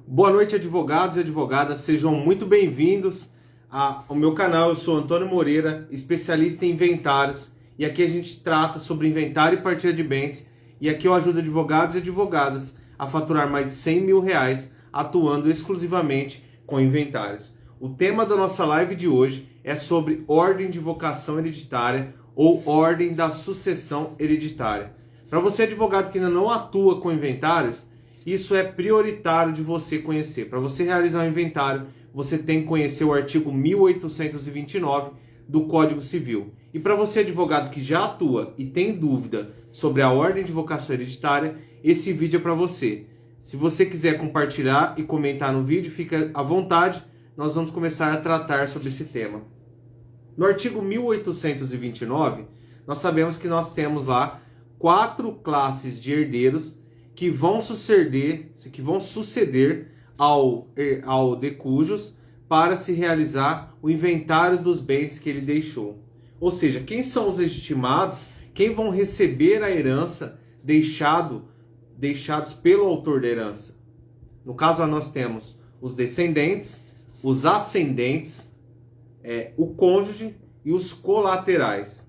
Boa noite, advogados e advogadas, sejam muito bem-vindos ao meu canal. Eu sou Antônio Moreira, especialista em inventários, e aqui a gente trata sobre inventário e partilha de bens, e aqui eu ajudo advogados e advogadas a faturar mais de R$100 mil atuando exclusivamente com inventários. O tema da nossa live de hoje é sobre ordem de vocação hereditária ou ordem da sucessão hereditária. Para você, advogado que ainda não atua com inventários, isso é prioritário de você conhecer. Para você realizar um inventário, você tem que conhecer o artigo 1829 do Código Civil. E para você, advogado que já atua e tem dúvida sobre a ordem de vocação hereditária, esse vídeo é para você. Se você quiser compartilhar e comentar no vídeo, fica à vontade. Nós vamos começar a tratar sobre esse tema. No artigo 1829, nós sabemos que nós temos lá 4 classes de herdeiros que vão suceder ao de cujos para se realizar o inventário dos bens que ele deixou. Ou seja, quem são os legitimados, quem vão receber a herança deixados pelo autor da herança. No caso, nós temos os descendentes, os ascendentes, o cônjuge e os colaterais.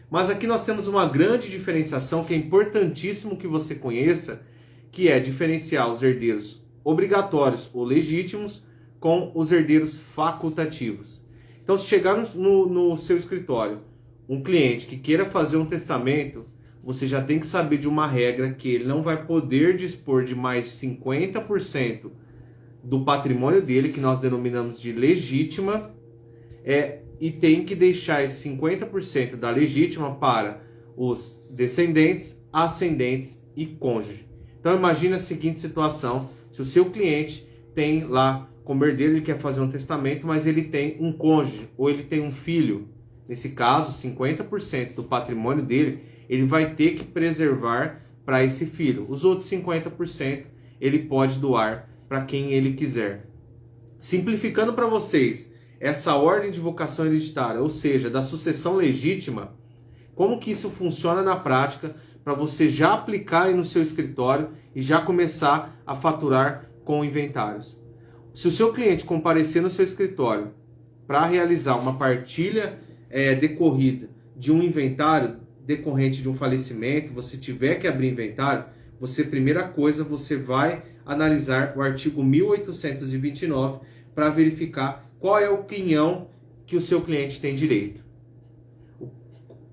Mas aqui nós temos uma grande diferenciação que é importantíssimo que você conheça, que é diferenciar os herdeiros obrigatórios ou legítimos com os herdeiros facultativos. Então, se chegar no seu escritório um cliente que queira fazer um testamento, você já tem que saber de uma regra que ele não vai poder dispor de mais de 50% do patrimônio dele, que nós denominamos de legítima, e tem que deixar esse 50% da legítima para os descendentes, ascendentes e cônjuge. Então imagine a seguinte situação: se o seu cliente tem lá como herdeiro, ele quer fazer um testamento, mas ele tem um cônjuge ou ele tem um filho. Nesse caso, 50% do patrimônio dele, ele vai ter que preservar para esse filho. Os outros 50% ele pode doar para quem ele quiser. Simplificando para vocês essa ordem de vocação hereditária, ou seja, da sucessão legítima, como que isso funciona na prática para você já aplicar aí no seu escritório e já começar a faturar com inventários. Se o seu cliente comparecer no seu escritório para realizar uma partilha decorrida de um inventário decorrente de um falecimento, você tiver que abrir inventário, primeira coisa, você vai analisar o artigo 1829 para verificar qual é o quinhão que o seu cliente tem direito,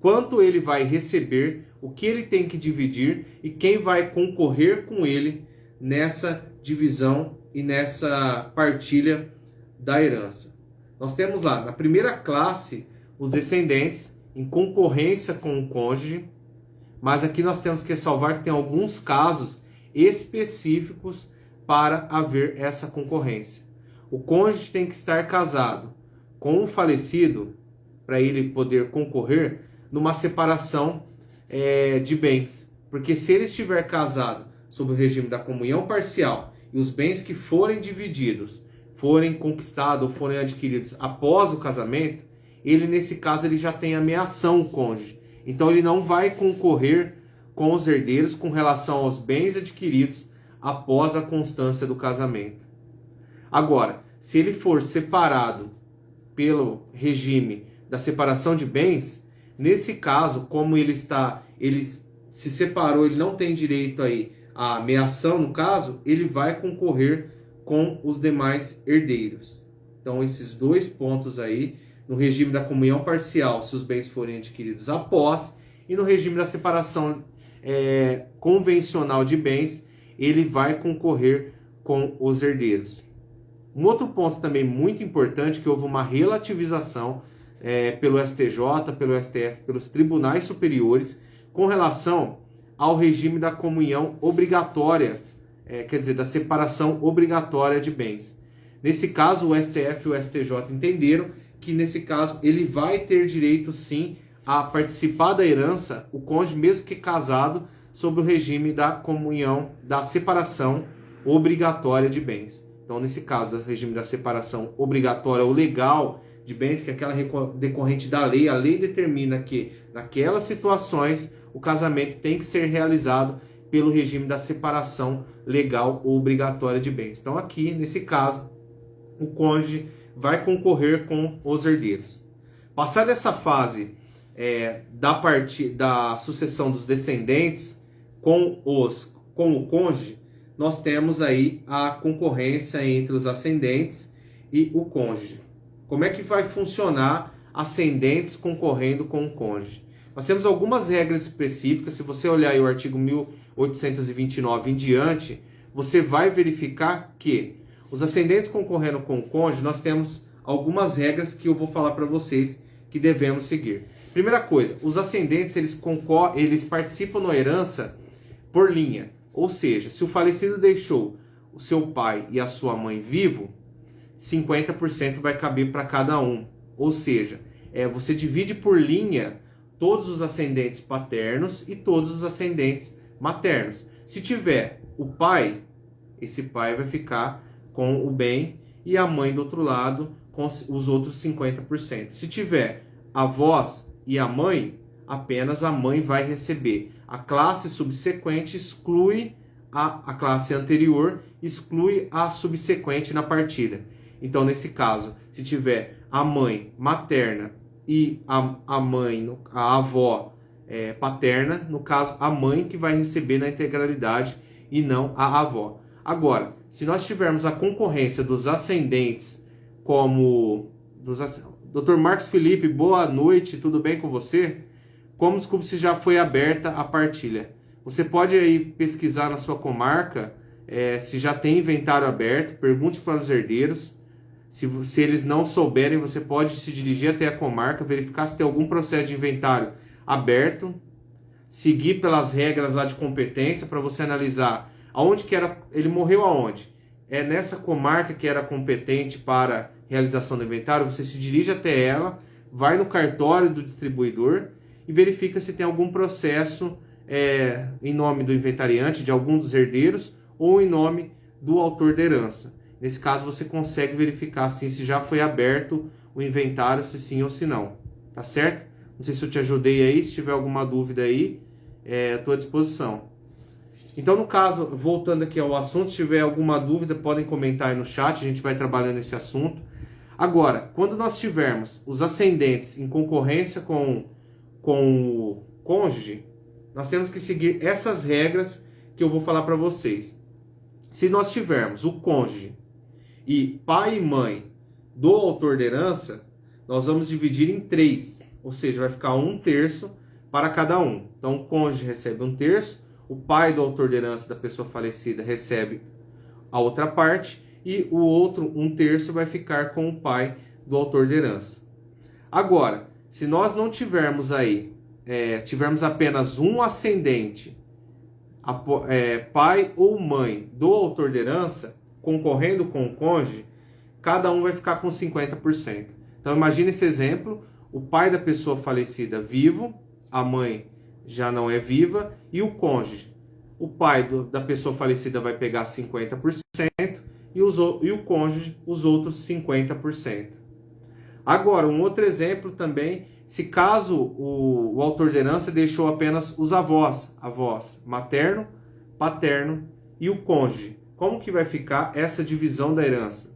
quanto ele vai receber, o que ele tem que dividir e quem vai concorrer com ele nessa divisão e nessa partilha da herança. Nós temos lá, na primeira classe, os descendentes em concorrência com o cônjuge, mas aqui nós temos que ressalvar que tem alguns casos específicos para haver essa concorrência. O cônjuge tem que estar casado com o falecido para ele poder concorrer numa separação de bens. Porque se ele estiver casado sob o regime da comunhão parcial e os bens que forem divididos, forem conquistados ou forem adquiridos após o casamento, ele nesse caso ele já tem ameação o cônjuge. Então ele não vai concorrer com os herdeiros com relação aos bens adquiridos após a constância do casamento. Agora, se ele for separado pelo regime da separação de bens, nesse caso, como ele se separou, ele não tem direito aí à ameação, no caso, ele vai concorrer com os demais herdeiros. Então, esses dois pontos aí, no regime da comunhão parcial, se os bens forem adquiridos após, e no regime da separação convencional de bens, ele vai concorrer com os herdeiros. Um outro ponto também muito importante, que houve uma relativização pelo STJ, pelo STF, pelos tribunais superiores, com relação ao regime da comunhão obrigatória, quer dizer, da separação obrigatória de bens. Nesse caso, o STF e o STJ entenderam que, nesse caso, ele vai ter direito, sim, a participar da herança, o cônjuge, mesmo que casado, sob o regime da comunhão, da separação obrigatória de bens. Então, nesse caso, do regime da separação obrigatória ou legal de bens, que é aquela decorrente da lei, a lei determina que, naquelas situações, o casamento tem que ser realizado pelo regime da separação legal ou obrigatória de bens. Então aqui, nesse caso, o cônjuge vai concorrer com os herdeiros. Passada essa fase da sucessão dos descendentes com o cônjuge, nós temos aí a concorrência entre os ascendentes e o cônjuge. Como é que vai funcionar ascendentes concorrendo com o cônjuge? Nós temos algumas regras específicas. Se você olhar aí o artigo 1829 em diante, você vai verificar que os ascendentes concorrendo com o cônjuge, nós temos algumas regras que eu vou falar para vocês que devemos seguir. Primeira coisa, os ascendentes eles participam na herança por linha. Ou seja, se o falecido deixou o seu pai e a sua mãe vivo, 50% vai caber para cada um. Ou seja, você divide por linha todos os ascendentes paternos e todos os ascendentes maternos. Se tiver o pai, esse pai vai ficar com o bem e a mãe do outro lado com os outros 50%. Se tiver avós e a mãe, apenas a mãe vai receber. A classe subsequente exclui a classe anterior, exclui a subsequente na partilha. Então, nesse caso, se tiver a mãe materna e a avó paterna, no caso, a mãe que vai receber na integralidade e não a avó. Agora, se nós tivermos a concorrência dos ascendentes como... Dr. Marcos Felipe, boa noite, tudo bem com você? Como desculpe se já foi aberta a partilha. Você pode aí pesquisar na sua comarca se já tem inventário aberto, pergunte para os herdeiros. Se eles não souberem, você pode se dirigir até a comarca, verificar se tem algum processo de inventário aberto, seguir pelas regras lá de competência para você analisar aonde que era, ele morreu aonde. É nessa comarca que era competente para realização do inventário, você se dirige até ela, vai no cartório do distribuidor e verifica se tem algum processo em nome do inventariante, de algum dos herdeiros, ou em nome do autor da herança. Nesse caso, você consegue verificar assim, se já foi aberto o inventário, se sim ou se não. Tá certo? Não sei se eu te ajudei aí, se tiver alguma dúvida aí, estou à disposição. Então, no caso, voltando aqui ao assunto, se tiver alguma dúvida, podem comentar aí no chat, a gente vai trabalhando esse assunto. Agora, quando nós tivermos os ascendentes em concorrência com o cônjuge, nós temos que seguir essas regras que eu vou falar para vocês. Se nós tivermos o cônjuge e pai e mãe do autor da herança, nós vamos dividir em 3, ou seja, vai ficar 1/3 para cada um. Então, o cônjuge recebe 1/3, o pai do autor da herança da pessoa falecida recebe a outra parte e o outro 1/3 vai ficar com o pai do autor da herança. Agora, se nós não tivermos aí, tivermos apenas um ascendente, pai ou mãe do autor da herança, concorrendo com o cônjuge, cada um vai ficar com 50%. Então imagine esse exemplo, o pai da pessoa falecida vivo, a mãe já não é viva, e o cônjuge. O pai da pessoa falecida vai pegar 50% e o cônjuge os outros 50%. Agora, um outro exemplo também, se caso o autor da herança deixou apenas os avós materno, paterno e o cônjuge. Como que vai ficar essa divisão da herança?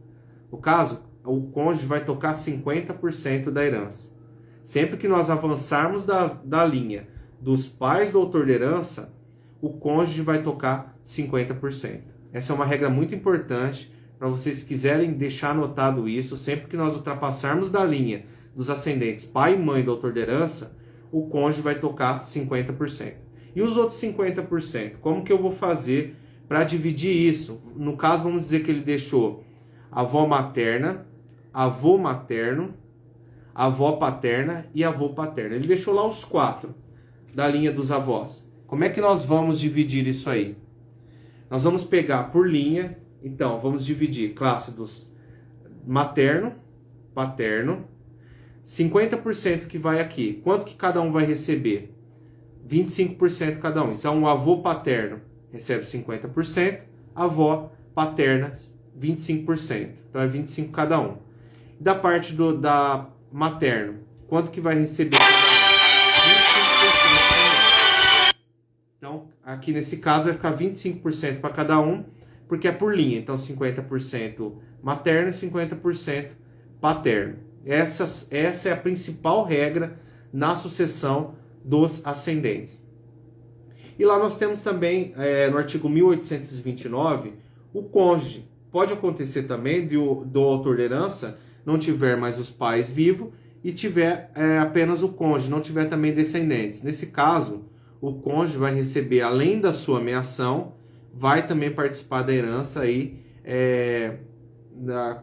No caso, o cônjuge vai tocar 50% da herança. Sempre que nós avançarmos da linha dos pais do autor da herança, o cônjuge vai tocar 50%. Essa é uma regra muito importante para vocês quiserem deixar anotado isso. Sempre que nós ultrapassarmos da linha dos ascendentes pai e mãe do autor da herança, o cônjuge vai tocar 50%. E os outros 50%? Como que eu vou fazer para dividir isso? No caso, vamos dizer que ele deixou avó materna, avô materno, avó paterna e avô paterno. Ele deixou lá os 4 da linha dos avós. Como é que nós vamos dividir isso aí? Nós vamos pegar por linha, então vamos dividir classe dos materno, paterno, 50% que vai aqui. Quanto que cada um vai receber? 25% cada um. Então o avô paterno recebe 50%, a avó paterna 25%. Então é 25% cada um. Da parte da materno, quanto que vai receber? 25%. Então aqui nesse caso vai ficar 25% para cada um, porque é por linha. Então 50% materno e 50% paterno. Essa é a principal regra na sucessão dos ascendentes. E lá nós temos também, no artigo 1829, o cônjuge. Pode acontecer também do autor de herança não tiver mais os pais vivos e tiver apenas o cônjuge, não tiver também descendentes. Nesse caso, o cônjuge vai receber, além da sua meação, vai também participar da herança aí,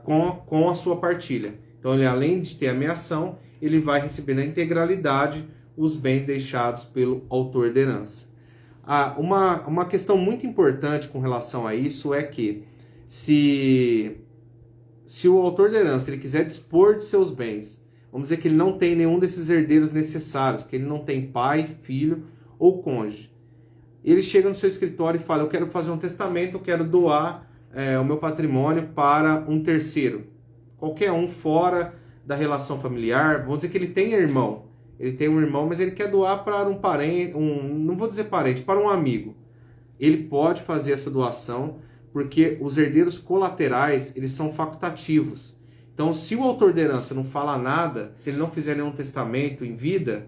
com a sua partilha. Então, ele, além de ter a meação, ele vai receber na integralidade os bens deixados pelo autor de herança. Uma questão muito importante com relação a isso é que se o autor de herança ele quiser dispor de seus bens, vamos dizer que ele não tem nenhum desses herdeiros necessários, que ele não tem pai, filho ou cônjuge, ele chega no seu escritório e fala: eu quero fazer um testamento, eu quero doar o meu patrimônio para um terceiro, qualquer um fora da relação familiar. Vamos dizer que ele tem irmão, ele tem um irmão, mas ele quer doar para um parente, não vou dizer parente, para um amigo. Ele pode fazer essa doação, porque os herdeiros colaterais, eles são facultativos. Então, se o autor de herança não fala nada, se ele não fizer nenhum testamento em vida,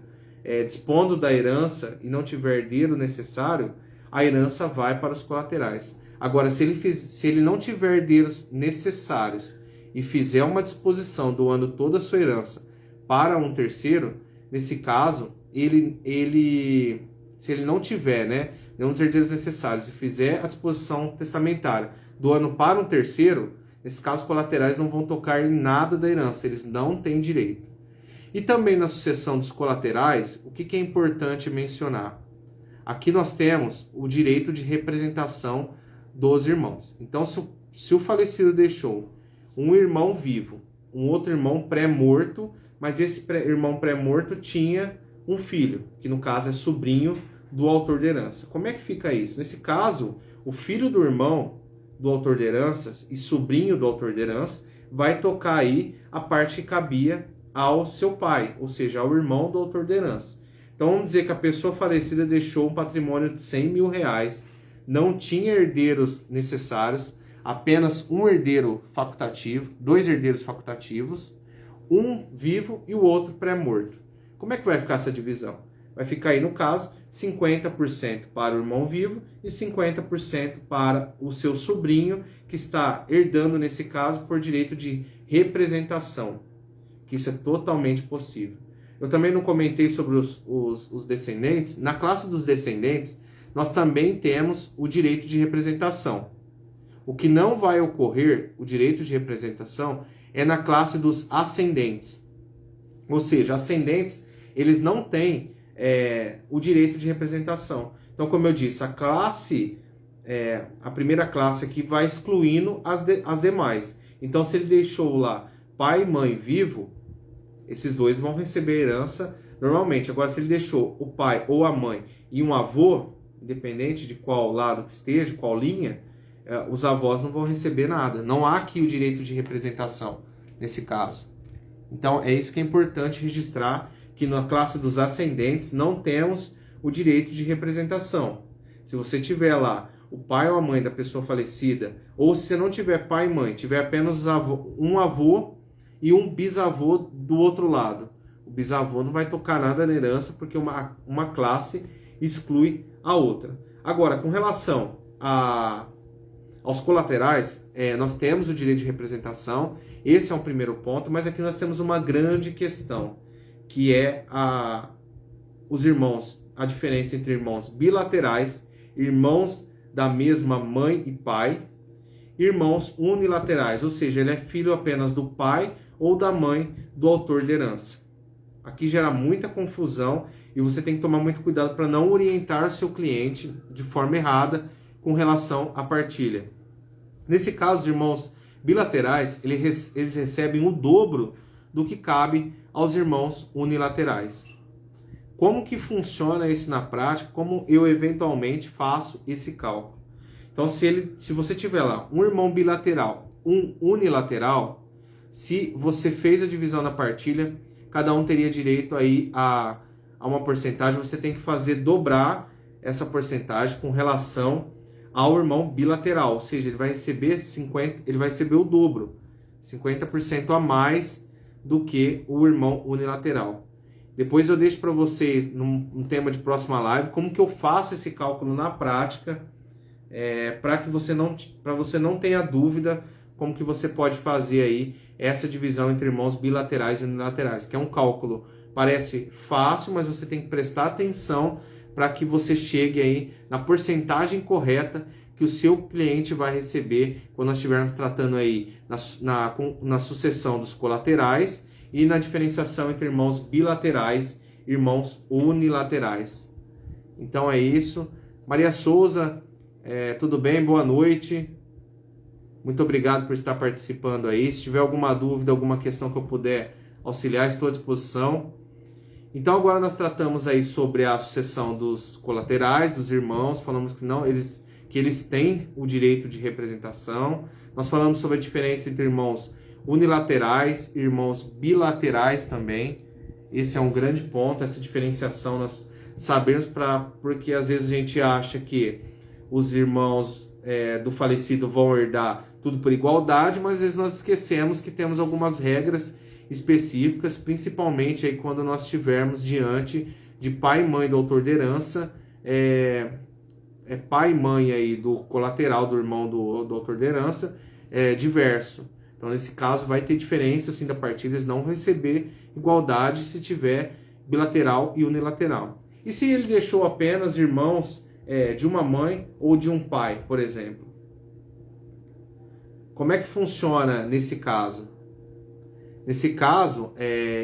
dispondo da herança e não tiver herdeiro necessário, a herança vai para os colaterais. Agora, se ele não tiver herdeiros necessários e fizer uma disposição doando toda a sua herança para um terceiro, nesse caso, se ele não tiver, nenhum dos herdeiros necessários e fizer a disposição testamentária doando para um terceiro, nesse caso, os colaterais não vão tocar em nada da herança, eles não têm direito. E também na sucessão dos colaterais, o que é importante mencionar? Aqui nós temos o direito de representação dos irmãos. Então, se o falecido deixou um irmão vivo, um outro irmão pré-morto, mas esse irmão pré-morto tinha um filho, que no caso é sobrinho do autor de herança. Como é que fica isso? Nesse caso, o filho do irmão do autor de herança e sobrinho do autor de herança vai tocar aí a parte que cabia ao seu pai, ou seja, ao irmão do autor de herança. Então vamos dizer que a pessoa falecida deixou um patrimônio de 100 mil reais, não tinha herdeiros necessários, apenas um herdeiro facultativo, 2 herdeiros facultativos, um vivo e o outro pré-morto. Como é que vai ficar essa divisão? Vai ficar aí, no caso, 50% para o irmão vivo e 50% para o seu sobrinho, que está herdando, nesse caso, por direito de representação, que isso é totalmente possível. Eu também não comentei sobre os descendentes. Na classe dos descendentes, nós também temos o direito de representação. O que não vai ocorrer, o direito de representação, é na classe dos ascendentes. Ou seja, ascendentes, eles não têm o direito de representação. Então, como eu disse, a primeira classe aqui vai excluindo as demais. Então, se ele deixou lá pai e mãe vivo, esses dois vão receber herança normalmente. Agora, se ele deixou o pai ou a mãe e um avô, independente de qual lado que esteja, qual linha, os avós não vão receber nada. Não há aqui o direito de representação nesse caso. Então, é isso que é importante registrar, que na classe dos ascendentes não temos o direito de representação. Se você tiver lá o pai ou a mãe da pessoa falecida, ou se você não tiver pai e mãe, tiver apenas um avô e um bisavô do outro lado, o bisavô não vai tocar nada na herança, porque uma classe exclui a outra. Agora, com relação aos colaterais, nós temos o direito de representação, esse é o primeiro ponto, mas aqui nós temos uma grande questão, que é os irmãos, a diferença entre irmãos bilaterais, irmãos da mesma mãe e pai, irmãos unilaterais, ou seja, ele é filho apenas do pai ou da mãe do autor de herança. Aqui gera muita confusão e você tem que tomar muito cuidado para não orientar o seu cliente de forma errada com relação à partilha. Nesse caso, os irmãos bilaterais, eles recebem o dobro do que cabe aos irmãos unilaterais. Como que funciona isso na prática? Como eu eventualmente faço esse cálculo? Então, se você tiver lá um irmão bilateral, um unilateral, se você fez a divisão na partilha, cada um teria direito aí a uma porcentagem, você tem que fazer dobrar essa porcentagem com relação ao irmão bilateral, ou seja, ele vai receber o dobro, 50% a mais do que o irmão unilateral. Depois eu deixo para vocês, num tema de próxima live, como que eu faço esse cálculo na prática, para você não tenha dúvida como que você pode fazer aí essa divisão entre irmãos bilaterais e unilaterais, que é um cálculo, parece fácil, mas você tem que prestar atenção para que você chegue aí na porcentagem correta que o seu cliente vai receber quando nós estivermos tratando aí na sucessão dos colaterais e na diferenciação entre irmãos bilaterais e irmãos unilaterais. Então é isso. Maria Souza, tudo bem? Boa noite. Muito obrigado por estar participando aí. Se tiver alguma dúvida, alguma questão que eu puder auxiliar, estou à disposição. Então agora nós tratamos aí sobre a sucessão dos colaterais, dos irmãos, falamos que eles têm o direito de representação. Nós falamos sobre a diferença entre irmãos unilaterais e irmãos bilaterais também. Esse é um grande ponto, essa diferenciação nós sabemos, porque às vezes a gente acha que os irmãos do falecido vão herdar tudo por igualdade, mas às vezes nós esquecemos que temos algumas regras específicas, principalmente aí quando nós estivermos diante de pai e mãe do autor de herança, pai e mãe aí do colateral do irmão do autor de herança, diverso. Então nesse caso vai ter diferença assim da partilha, eles não vão receber igualdade se tiver bilateral e unilateral. E se ele deixou apenas irmãos de uma mãe ou de um pai, por exemplo? Como é que funciona nesse caso? Nesse caso,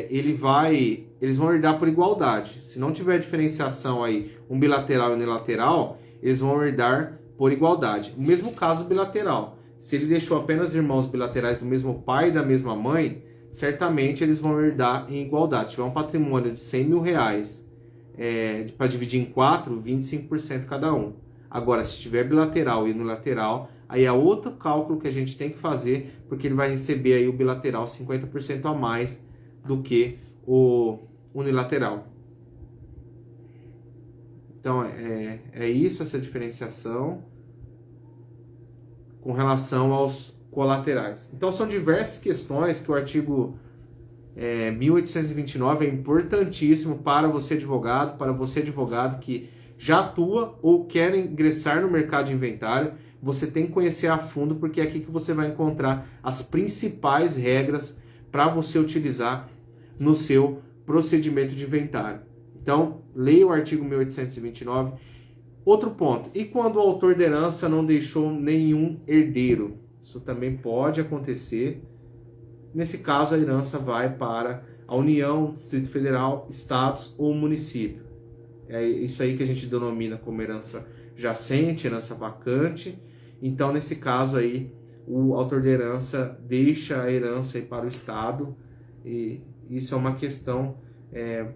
eles vão herdar por igualdade. Se não tiver diferenciação aí, um bilateral e unilateral, eles vão herdar por igualdade. O mesmo caso bilateral. Se ele deixou apenas irmãos bilaterais do mesmo pai e da mesma mãe, certamente eles vão herdar em igualdade. Se tiver um patrimônio de 100 mil reais para dividir em 4, 25% cada um. Agora, se tiver bilateral e unilateral, aí é outro cálculo que a gente tem que fazer, porque ele vai receber aí o bilateral 50% a mais do que o unilateral. Então, é isso, essa diferenciação com relação aos colaterais. Então, são diversas questões que o artigo 1829 é importantíssimo para você advogado que já atua ou quer ingressar no mercado de inventário. Você tem que conhecer a fundo, porque é aqui que você vai encontrar as principais regras para você utilizar no seu procedimento de inventário. Então, leia o artigo 1829. Outro ponto, e quando o autor de herança não deixou nenhum herdeiro? Isso também pode acontecer. Nesse caso, a herança vai para a União, Distrito Federal, Estados ou município. É isso aí que a gente denomina como herança jacente, herança vacante. Então, nesse caso aí, o autor de herança deixa a herança aí para o Estado, e isso é uma questão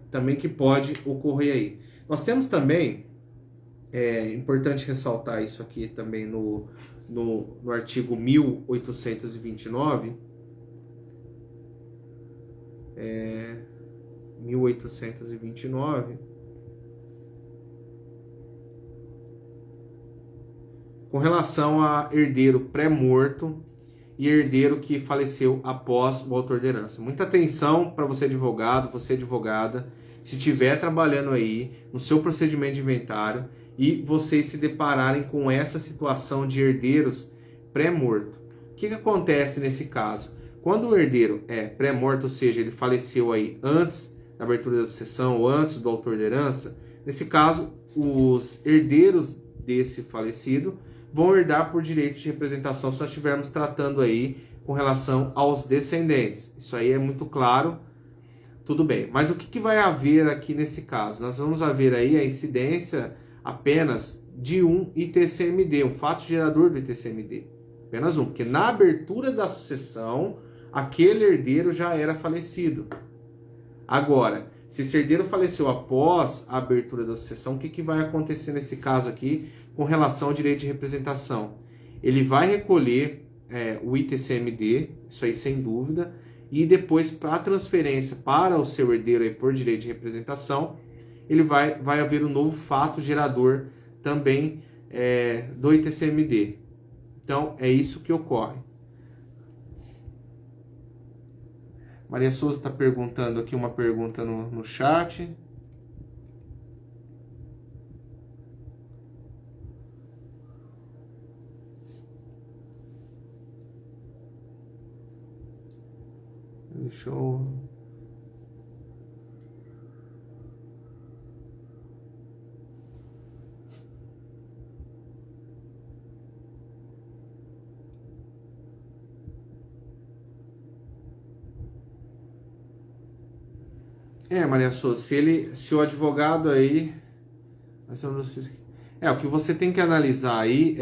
também que pode ocorrer aí. Nós temos também, importante ressaltar isso aqui também no artigo 1829, 1829, com relação a herdeiro pré-morto e herdeiro que faleceu após o autor de herança. Muita atenção para você advogado, você advogada, se estiver trabalhando aí no seu procedimento de inventário e vocês se depararem com essa situação de herdeiros pré-morto. O que acontece nesse caso? Quando o herdeiro é pré-morto, ou seja, ele faleceu aí antes da abertura da sucessão ou antes do autor de herança, nesse caso, os herdeiros desse falecido vão herdar por direito de representação se nós estivermos tratando aí com relação aos descendentes. Isso aí é muito claro, tudo bem. Mas o que vai haver aqui nesse caso? Nós vamos haver aí a incidência apenas de um ITCMD, um fato gerador do ITCMD. Apenas um, porque na abertura da sucessão, aquele herdeiro já era falecido. Agora, se esse herdeiro faleceu após a abertura da sucessão, o que vai acontecer nesse caso aqui com relação ao direito de representação? Ele vai recolher o ITCMD, isso aí sem dúvida, e depois, para a transferência para o seu herdeiro aí por direito de representação, ele vai haver um novo fato gerador também do ITCMD. Então, é isso que ocorre. Maria Souza está perguntando aqui uma pergunta no chat. Deixa eu... Maria Souza, se o advogado aí... o que você tem que analisar aí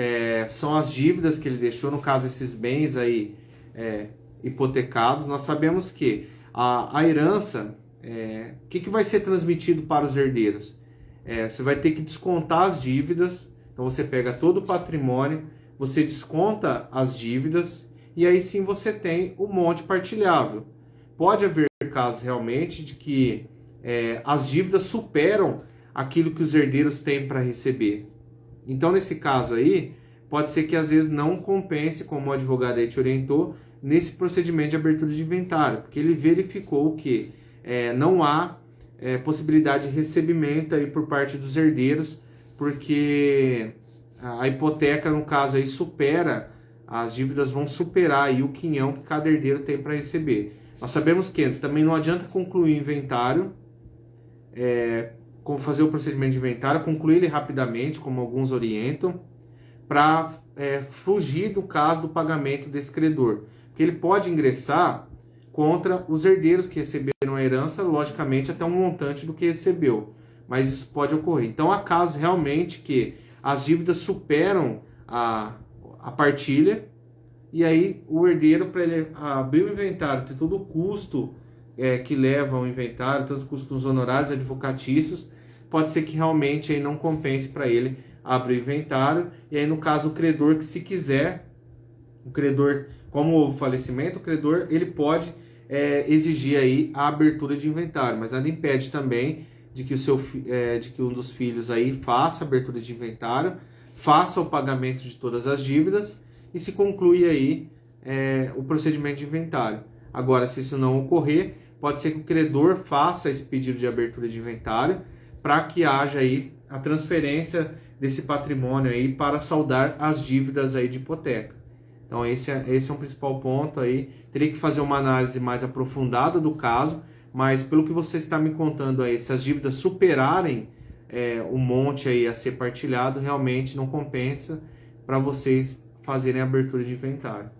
são as dívidas que ele deixou, no caso, esses bens aí hipotecados. Nós sabemos que a herança, o que vai ser transmitido para os herdeiros? Você vai ter que descontar as dívidas, então você pega todo o patrimônio, você desconta as dívidas, e aí sim você tem o monte partilhável. Pode haver casos realmente de que as dívidas superam aquilo que os herdeiros têm para receber. Então, nesse caso aí, pode ser que às vezes não compense, como o advogado aí te orientou, nesse procedimento de abertura de inventário, porque ele verificou que não há possibilidade de recebimento aí por parte dos herdeiros, porque a hipoteca, no caso aí, as dívidas vão superar aí o quinhão que cada herdeiro tem para receber. Nós sabemos que também não adianta concluir o inventário, como fazer o procedimento de inventário, concluir ele rapidamente, como alguns orientam, para fugir do caso do pagamento desse credor. Porque ele pode ingressar contra os herdeiros que receberam a herança, logicamente até um montante do que recebeu. Mas isso pode ocorrer. Então há casos realmente que as dívidas superam a partilha, e aí o herdeiro, para ele abrir o inventário, ter todo o custo que leva ao inventário, todos os custos honorários advocatícios, pode ser que realmente aí não compense para ele abrir o inventário. E aí, no caso, o credor, que se quiser, o credor, como houve falecimento, o credor ele pode exigir aí a abertura de inventário, mas nada impede também de que, de que um dos filhos aí faça a abertura de inventário, faça o pagamento de todas as dívidas e se conclui aí o procedimento de inventário. Agora, se isso não ocorrer, pode ser que o credor faça esse pedido de abertura de inventário para que haja aí a transferência desse patrimônio aí para saldar as dívidas aí de hipoteca. Então esse é um principal ponto aí. Teria que fazer uma análise mais aprofundada do caso, mas pelo que você está me contando aí, se as dívidas superarem o monte aí a ser partilhado, realmente não compensa para vocês fazerem a abertura de inventário.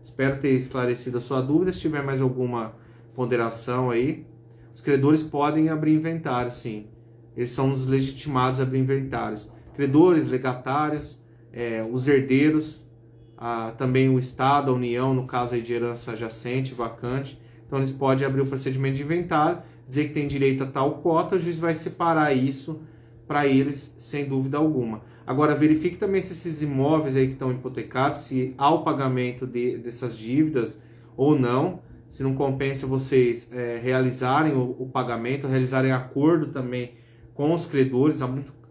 Espero ter esclarecido a sua dúvida. Se tiver mais alguma ponderação aí, os credores podem abrir inventário, sim. Eles são os legitimados a abrir inventários. Credores, legatários, os herdeiros, também o Estado, a União, no caso aí de herança adjacente, vacante. Então eles podem abrir o procedimento de inventário, dizer que tem direito a tal cota, o juiz vai separar isso para eles sem dúvida alguma. Agora verifique também se esses imóveis aí que estão hipotecados, se há o pagamento dessas dívidas ou não. Se não compensa vocês realizarem o pagamento, realizarem acordo também com os credores.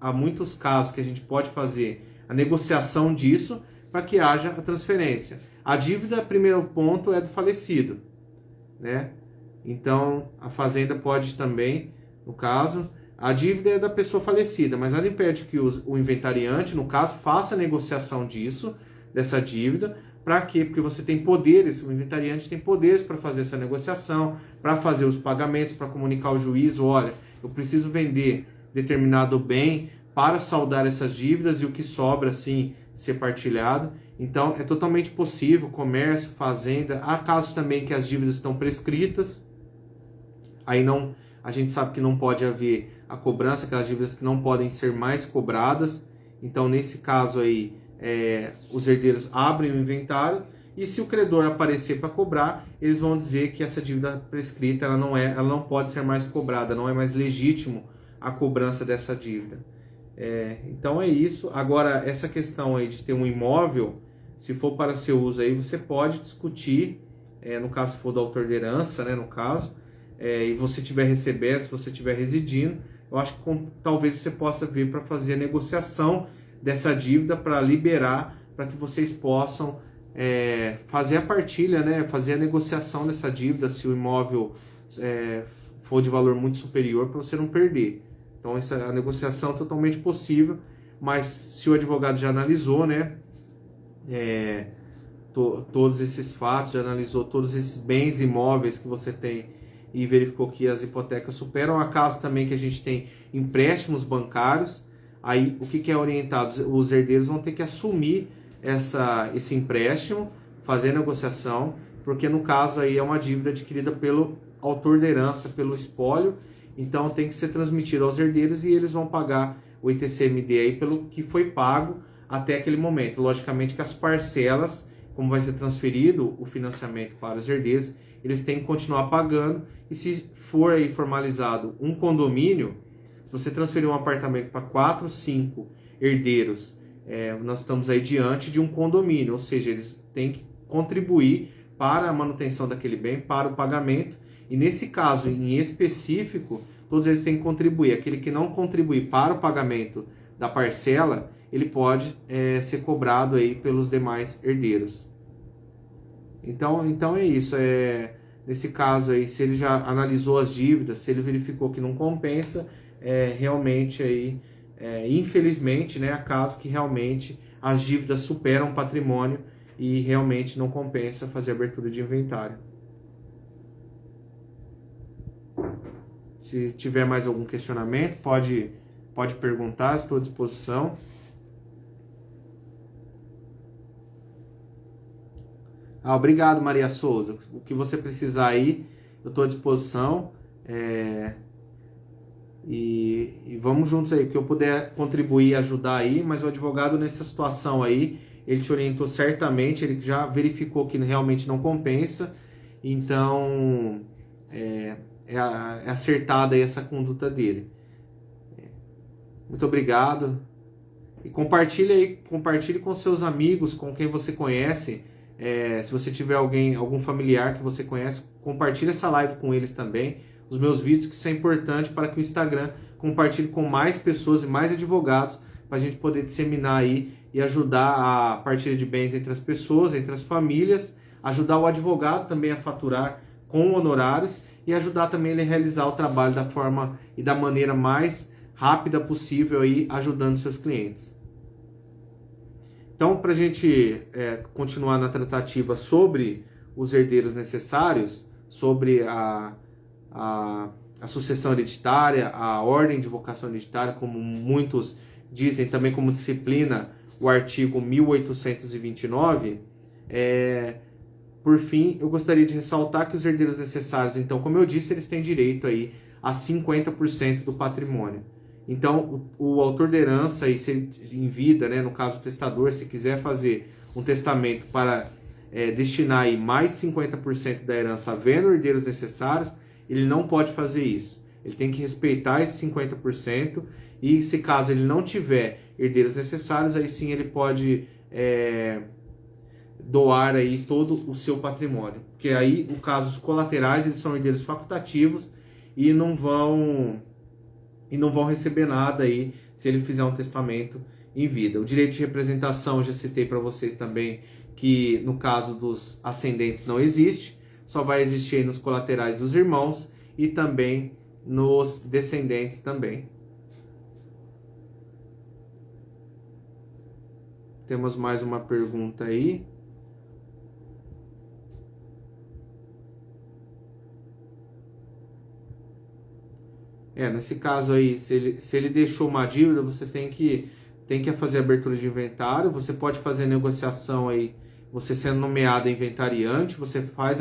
Há muitos casos que a gente pode fazer a negociação disso para que haja a transferência. A dívida, primeiro ponto, é do falecido, né? Então, a fazenda pode também, no caso, a dívida é da pessoa falecida, mas nada impede que o inventariante, no caso, faça a negociação dessa dívida. Para quê? Porque você tem poderes, o inventariante tem poderes para fazer essa negociação, para fazer os pagamentos, para comunicar ao juiz, olha, eu preciso vender determinado bem para saldar essas dívidas e o que sobra, assim, ser partilhado. Então, é totalmente possível, comércio, fazenda. Há casos também que as dívidas estão prescritas, aí a gente sabe que não pode haver a cobrança, aquelas dívidas que não podem ser mais cobradas. Então, nesse caso aí, os herdeiros abrem o inventário e se o credor aparecer para cobrar, eles vão dizer que essa dívida prescrita ela não pode ser mais cobrada, não é mais legítimo a cobrança dessa dívida. Então é isso. Agora, essa questão aí de ter um imóvel, se for para seu uso aí, você pode discutir, no caso se for do autor de herança, né, no caso, e você estiver recebendo, se você estiver residindo, eu acho que talvez você possa vir para fazer a negociação dessa dívida para liberar, para que vocês possam fazer a partilha, né? Fazer a negociação dessa dívida, se o imóvel for de valor muito superior, para você não perder. Então a negociação é totalmente possível, mas se o advogado já analisou, né? Todos esses fatos, já analisou todos esses bens imóveis que você tem e verificou que as hipotecas superam. A caso também que a gente tem empréstimos bancários, aí o que é orientado? Os herdeiros vão ter que assumir esse empréstimo, fazer a negociação, porque no caso aí é uma dívida adquirida pelo autor da herança, pelo espólio, então tem que ser transmitido aos herdeiros e eles vão pagar o ITCMD aí pelo que foi pago até aquele momento. Logicamente que as parcelas, como vai ser transferido o financiamento para os herdeiros, eles têm que continuar pagando, e se for aí formalizado um condomínio, se você transferir um apartamento para 4, 5 herdeiros, nós estamos aí diante de um condomínio, ou seja, eles têm que contribuir para a manutenção daquele bem, para o pagamento, e nesse caso em específico, todos eles têm que contribuir. Aquele que não contribuir para o pagamento da parcela, ele pode ser cobrado aí pelos demais herdeiros. Então é isso. Nesse caso aí, se ele já analisou as dívidas, se ele verificou que não compensa, realmente aí, infelizmente, né, há casos que realmente as dívidas superam o patrimônio e realmente não compensa fazer abertura de inventário. Se tiver mais algum questionamento, pode perguntar, estou à disposição. Obrigado, Maria Souza. O que você precisar aí, eu estou à disposição. E vamos juntos aí, o que eu puder contribuir e ajudar aí, mas o advogado nessa situação aí, ele te orientou certamente, ele já verificou que realmente não compensa, então é acertada aí essa conduta dele. Muito obrigado. E compartilhe com seus amigos, com quem você conhece. Se você tiver algum familiar que você conhece, compartilhe essa live com eles também. Os meus vídeos, que isso é importante para que o Instagram compartilhe com mais pessoas e mais advogados, para a gente poder disseminar aí e ajudar a partilha de bens entre as pessoas, entre as famílias, ajudar o advogado também a faturar com honorários e ajudar também ele a realizar o trabalho da forma e da maneira mais rápida possível aí, ajudando seus clientes. Então, para a gente continuar na tratativa sobre os herdeiros necessários, sobre a sucessão hereditária, a ordem de vocação hereditária, como muitos dizem, também como disciplina o artigo 1829, por fim, eu gostaria de ressaltar que os herdeiros necessários, então, como eu disse, eles têm direito aí a 50% do patrimônio. Então, o autor da herança, e se ele, em vida, né, no caso o testador, se quiser fazer um testamento para destinar aí mais 50% da herança havendo herdeiros necessários, ele não pode fazer isso. Ele tem que respeitar esses 50%, e se caso ele não tiver herdeiros necessários, aí sim ele pode doar aí todo o seu patrimônio. Porque aí, no caso, os colaterais, eles são herdeiros facultativos e não vão receber nada aí se ele fizer um testamento em vida. O direito de representação, eu já citei para vocês também, que no caso dos ascendentes não existe, só vai existir aí nos colaterais dos irmãos e também nos descendentes também. Temos mais uma pergunta aí. Nesse caso aí, se ele deixou uma dívida, você tem que fazer abertura de inventário. Você pode fazer negociação aí, você sendo nomeado inventariante, você faz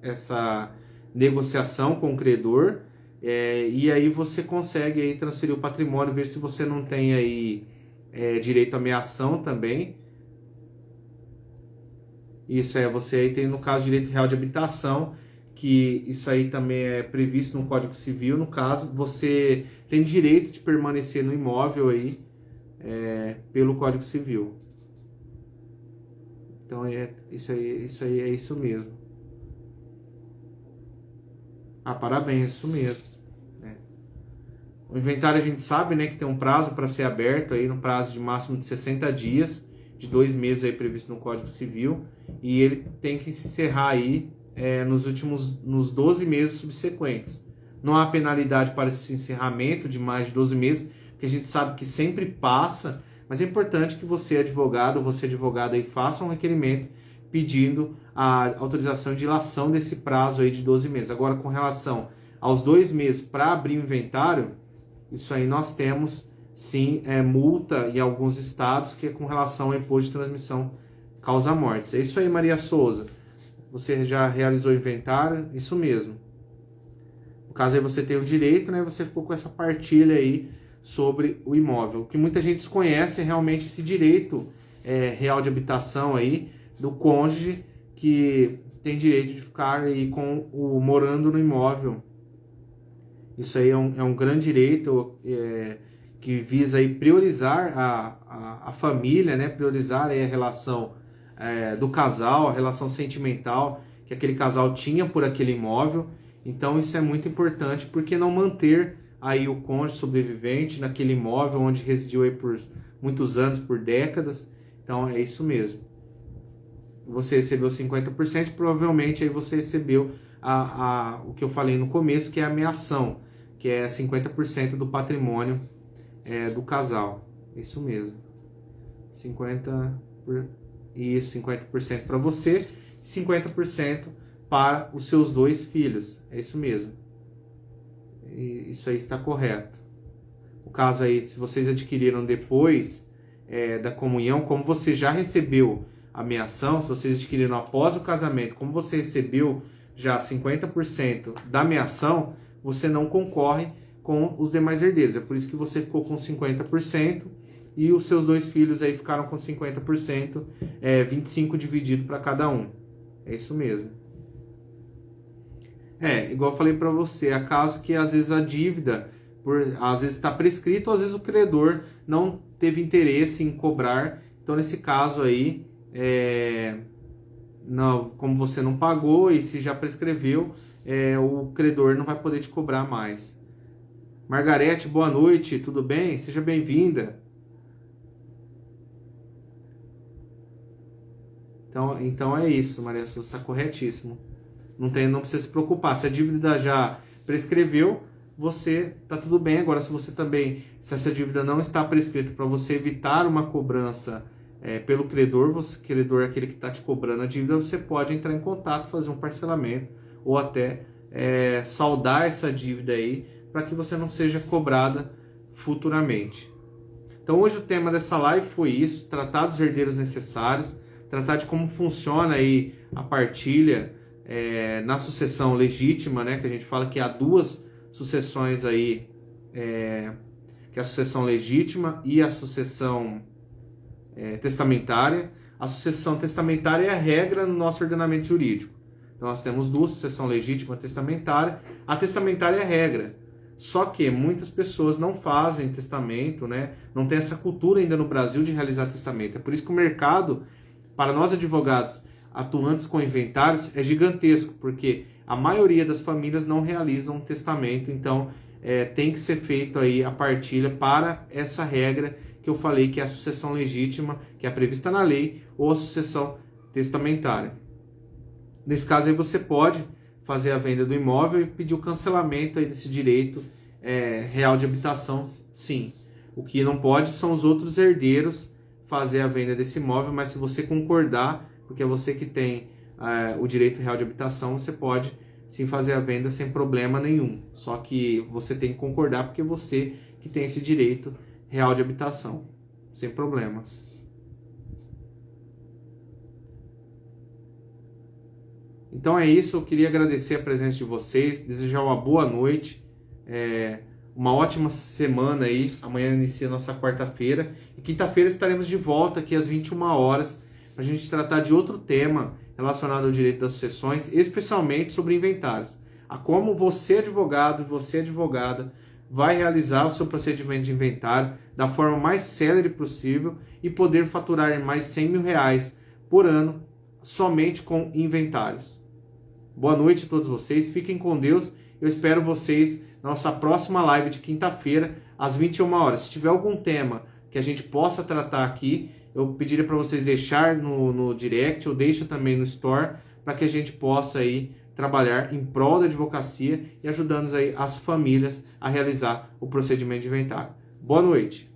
essa negociação com o credor, e aí você consegue aí transferir o patrimônio, ver se você não tem aí direito à meação também. Isso você aí tem, no caso, direito real de habitação, que isso aí também é previsto no Código Civil. No caso, você tem direito de permanecer no imóvel aí, pelo Código Civil. Então isso aí é isso mesmo. Parabéns, isso mesmo. O inventário a gente sabe, né, que tem um prazo para ser aberto, aí, no prazo de máximo de 60 dias, de 2 meses aí previsto no Código Civil, e ele tem que se encerrar aí nos 12 meses subsequentes. Não há penalidade para esse encerramento de mais de 12 meses, porque a gente sabe que sempre passa, mas é importante que você, advogado, ou você, advogada, aí, faça um requerimento pedindo a autorização de dilação desse prazo aí de 12 meses. Agora, com relação aos 2 meses para abrir o inventário, isso aí nós temos, sim, multa em alguns estados, que é com relação ao imposto de transmissão causa-mortes. É isso aí, Maria Souza. Você já realizou o inventário? Isso mesmo. No caso aí você tem o direito, né? Você ficou com essa partilha aí sobre o imóvel. O que muita gente desconhece é realmente esse direito real de habitação aí do cônjuge, que tem direito de ficar aí morando no imóvel. Isso aí é um grande direito que visa aí priorizar a família, né? Priorizar aí a relação do casal, a relação sentimental que aquele casal tinha por aquele imóvel. Então isso é muito importante, porque não manter aí o cônjuge sobrevivente naquele imóvel onde residiu aí por muitos anos, por décadas. Então é isso mesmo. Você recebeu 50%, provavelmente aí você recebeu o que eu falei no começo, que é a meação, que é 50% do patrimônio do casal. Isso mesmo. 50% para você, 50% para os seus 2 filhos. É isso mesmo. Isso aí está correto. O caso aí, se vocês adquiriram depois da comunhão, como você já recebeu a meação, se vocês adquiriram após o casamento, como você recebeu já 50% da meação, você não concorre com os demais herdeiros. É por isso que você ficou com 50% e os seus 2 filhos aí ficaram com 50%, 25 dividido para cada um. É isso mesmo. Igual eu falei para você, há casos que às vezes a dívida, às vezes está prescrito, ou às vezes o credor não teve interesse em cobrar. Então, nesse caso aí, como você não pagou e se já prescreveu, o credor não vai poder te cobrar mais. Margarete, boa noite, tudo bem? Seja bem-vinda. Então é isso, Maria Souza, está corretíssimo. Não precisa se preocupar. Se a dívida já prescreveu, você tá tudo bem. Agora, se essa dívida não está prescrita, para você evitar uma cobrança pelo credor, o credor é aquele que está te cobrando a dívida, você pode entrar em contato, fazer um parcelamento ou até saldar essa dívida aí, para que você não seja cobrada futuramente. Então hoje o tema dessa live foi isso, tratar dos herdeiros necessários, tratar de como funciona aí a partilha na sucessão legítima, né, que a gente fala que há 2 sucessões aí, que é a sucessão legítima e a sucessão testamentária. A sucessão testamentária é a regra no nosso ordenamento jurídico. Então nós temos 2, sucessão legítima e testamentária. A testamentária é a regra. Só que muitas pessoas não fazem testamento, né? Não tem essa cultura ainda no Brasil de realizar testamento. É por isso que o mercado, para nós advogados atuantes com inventários, é gigantesco, porque a maioria das famílias não realizam testamento. Então tem que ser feito aí a partilha para essa regra que eu falei, que é a sucessão legítima, que é prevista na lei, ou a sucessão testamentária. Nesse caso aí você pode fazer a venda do imóvel e pedir o cancelamento aí desse direito real de habitação, sim. O que não pode são os outros herdeiros fazer a venda desse imóvel, mas se você concordar, porque é você que tem o direito real de habitação, você pode sim fazer a venda sem problema nenhum. Só que você tem que concordar, porque é você que tem esse direito real de habitação, sem problemas. Então é isso, eu queria agradecer a presença de vocês, desejar uma boa noite, uma ótima semana aí. Amanhã inicia a nossa quarta-feira e quinta-feira estaremos de volta aqui às 21 horas para a gente tratar de outro tema relacionado ao direito das sucessões, especialmente sobre inventários. A como você, advogado, e você, advogada, vai realizar o seu procedimento de inventário da forma mais célere possível e poder faturar mais R$100 mil por ano somente com inventários. Boa noite a todos vocês, fiquem com Deus Eu espero vocês na nossa próxima live de quinta-feira, às 21 horas. Se tiver algum tema que a gente possa tratar aqui, eu pediria para vocês deixar no direct ou deixa também no store, para que a gente possa aí trabalhar em prol da advocacia e ajudando aí as famílias a realizar o procedimento de inventário. Boa noite.